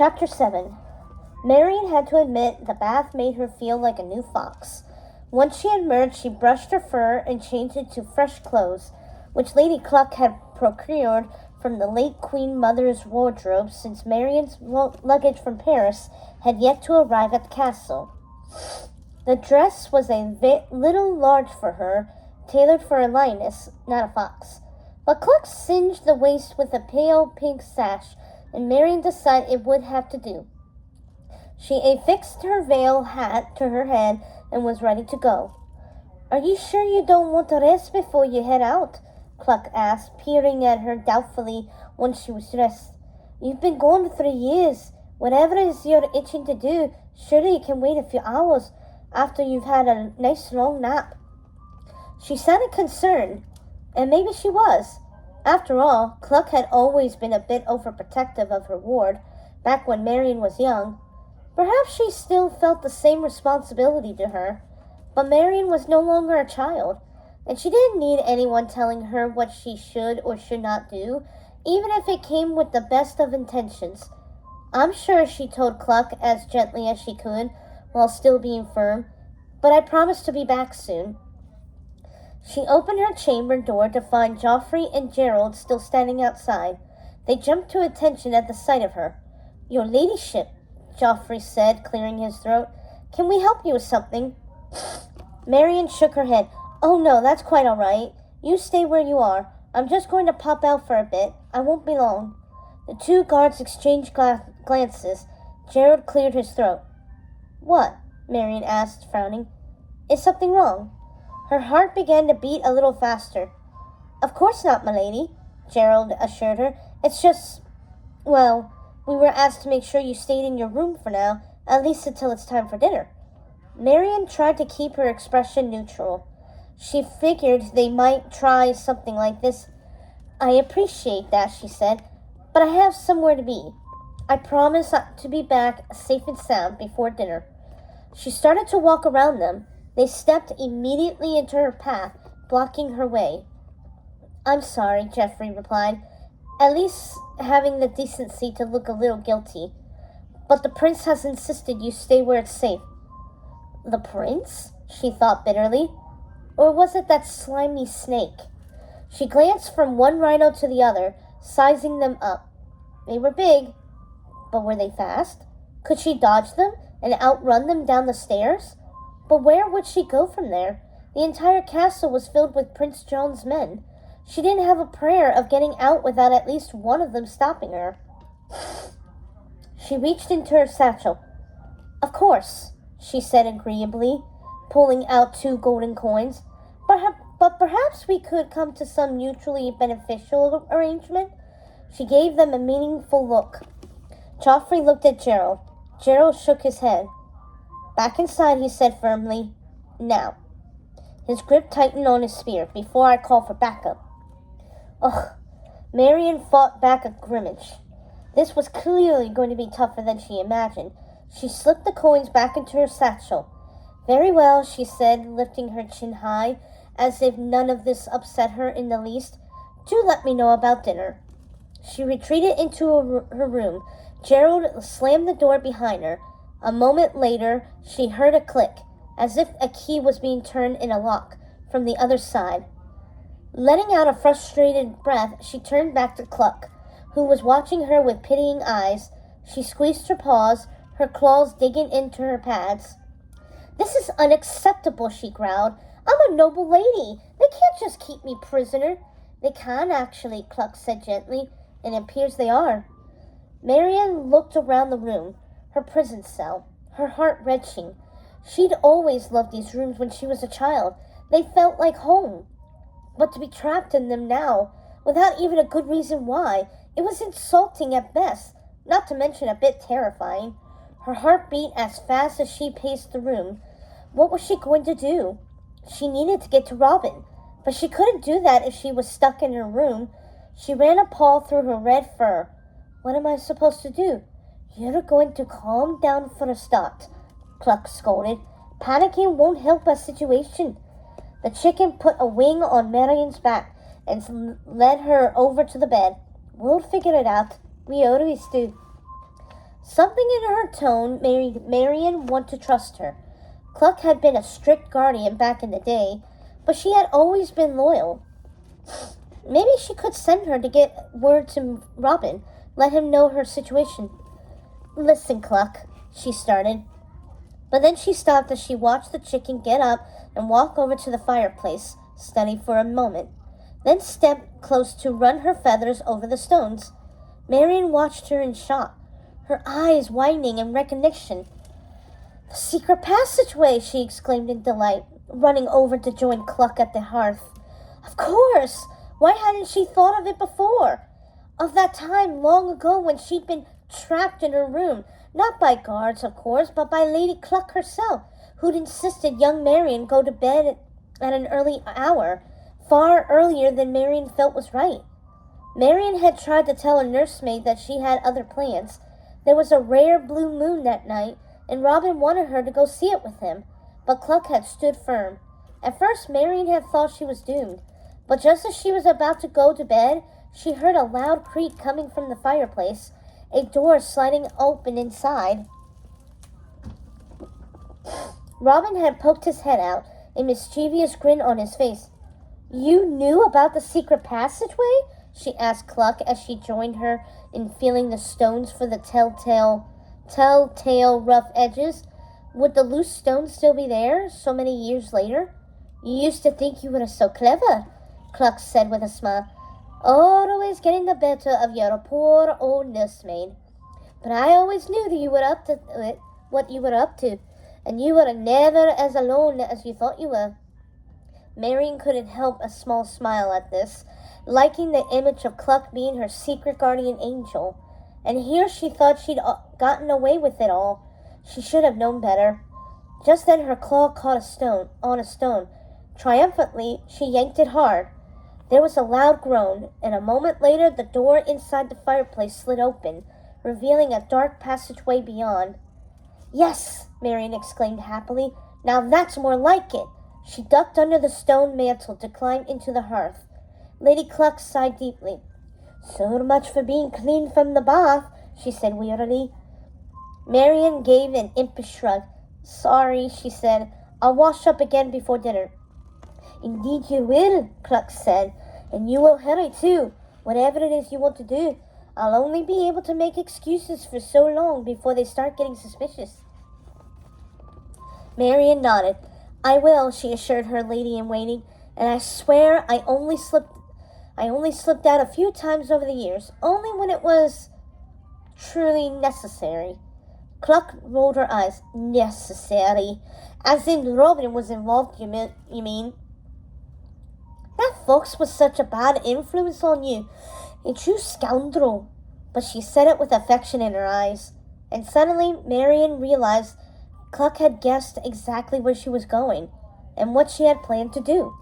Chapter 7. Marian had to admit the bath made her feel like a new fox. Once she emerged, she brushed her fur and changed it to fresh clothes, which Lady Cluck had procured from the late Queen Mother's wardrobe, since Marian's luggage from Paris had yet to arrive at the castle. The dress was a little large for her, tailored for a lioness, not a fox. But Cluck singed the waist with a pale pink sash, and Marian decided it would have to do. She affixed her veil hat to her head and was ready to go. "Are you sure you don't want to rest before you head out?" Cluck asked, peering at her doubtfully once she was dressed. "You've been gone 3 years. Whatever it is you're itching to do, surely you can wait a few hours after you've had a nice long nap." She sounded concerned, and maybe she was. After all, Cluck had always been a bit overprotective of her ward, back when Marian was young. Perhaps she still felt the same responsibility to her, but Marian was no longer a child, and she didn't need anyone telling her what she should or should not do, even if it came with the best of intentions. "I'm sure," she told Cluck as gently as she could, while still being firm, "but I promise to be back soon." She opened her chamber door to find Geoffrey and Gerald still standing outside. They jumped to attention at the sight of her. "Your ladyship," Geoffrey said, clearing his throat. "Can we help you with something?" Marian shook her head. "Oh no, that's quite all right. You stay where you are. I'm just going to pop out for a bit. I won't be long." The two guards exchanged glances. Gerald cleared his throat. "What?" Marian asked, frowning. "Is something wrong?" Her heart began to beat a little faster. "Of course not, my lady," Gerald assured her. "It's just, well, we were asked to make sure you stayed in your room for now, at least until it's time for dinner." Marian tried to keep her expression neutral. She figured they might try something like this. "I appreciate that," she said, "but I have somewhere to be. I promise to be back safe and sound before dinner." She started to walk around them. They stepped immediately into her path, blocking her way. "I'm sorry," Geoffrey replied, at least having the decency to look a little guilty. "But the prince has insisted you stay where it's safe." "The prince?" she thought bitterly. Or was it that slimy snake? She glanced from one rhino to the other, sizing them up. They were big, but were they fast? Could she dodge them and outrun them down the stairs? But where would she go from there? The entire castle was filled with Prince John's men. She didn't have a prayer of getting out without at least one of them stopping her. She reached into her satchel. "Of course," she said agreeably, pulling out 2 golden coins. But perhaps we could come to some mutually beneficial arrangement." She gave them a meaningful look. Geoffrey looked at Gerald. Gerald shook his head. "Back inside," he said firmly. "Now." His grip tightened on his spear. "Before I call for backup." Ugh. Marian fought back a grimace. This was clearly going to be tougher than she imagined. She slipped the coins back into her satchel. "Very well," she said, lifting her chin high, as if none of this upset her in the least. "Do let me know about dinner." She retreated into her room. Gerald slammed the door behind her. A moment later, she heard a click, as if a key was being turned in a lock, from the other side. Letting out a frustrated breath, she turned back to Cluck, who was watching her with pitying eyes. She squeezed her paws, her claws digging into her pads. "This is unacceptable," she growled. "I'm a noble lady. They can't just keep me prisoner." "They can, actually," Cluck said gently, "and it appears they are." Marian looked around the room, her prison cell, her heart wrenching. She'd always loved these rooms when she was a child. They felt like home. But to be trapped in them now, without even a good reason why, it was insulting at best, not to mention a bit terrifying. Her heart beat as fast as she paced the room. What was she going to do? She needed to get to Robin, but she couldn't do that if she was stuck in her room. She ran a paw through her red fur. "What am I supposed to do?" "You're going to calm down for a start," Cluck scolded. "Panicking won't help a situation." The chicken put a wing on Marian's back and led her over to the bed. "We'll figure it out. We always do." Something in her tone made Marian want to trust her. Cluck had been a strict guardian back in the day, but she had always been loyal. Maybe she could send her to get word to Robin, let him know her situation. Listen, Cluck, she started. But then she stopped as she watched the chicken get up and walk over to the fireplace, study for a moment, then stepped close to run her feathers over the stones. Marian watched her in shock, her eyes widening in recognition. The secret passageway, she exclaimed in delight, running over to join Cluck at the hearth. Of course! Why hadn't she thought of it before? Of that time long ago when she'd been trapped in her room, not by guards, of course, but by Lady Cluck herself, who'd insisted young Marian go to bed at an early hour, far earlier than Marian felt was right. Marian had tried to tell a nursemaid that she had other plans. There was a rare blue moon that night, and Robin wanted her to go see it with him, but Cluck had stood firm. At first, Marian had thought she was doomed, but just as she was about to go to bed, she heard a loud creak coming from the fireplace, a door sliding open inside. Robin had poked his head out, a mischievous grin on his face. You knew about the secret passageway? She asked Cluck as she joined her in feeling the stones for the telltale rough edges. Would the loose stones still be there so many years later? You used to think you were so clever, Cluck said with a smile. Always getting the better of your poor old nursemaid. But I always knew that you were up to it, what you were up to, and you were never as alone as you thought you were. Marian couldn't help a small smile at this, liking the image of Cluck being her secret guardian angel. And here she thought she'd gotten away with it all. She should have known better. Just then her claw caught on a stone. Triumphantly, she yanked it hard. There was a loud groan, and a moment later the door inside the fireplace slid open, revealing a dark passageway beyond. Yes, Marian exclaimed happily. Now that's more like it. She ducked under the stone mantle to climb into the hearth. Lady Cluck sighed deeply. So much for being clean from the bath, she said wearily. Marian gave an impish shrug. Sorry, she said. I'll wash up again before dinner. Indeed you will, Cluck said, and you will hurry too. Whatever it is you want to do, I'll only be able to make excuses for so long before they start getting suspicious. Marian nodded. I will, she assured her lady-in-waiting, and I swear I only slipped out a few times over the years, only when it was truly necessary. Cluck rolled her eyes. Necessary? As in Robin was involved, you mean? That fox was such a bad influence on you. A true scoundrel. But she said it with affection in her eyes. And suddenly Marian realized Cluck had guessed exactly where she was going and what she had planned to do.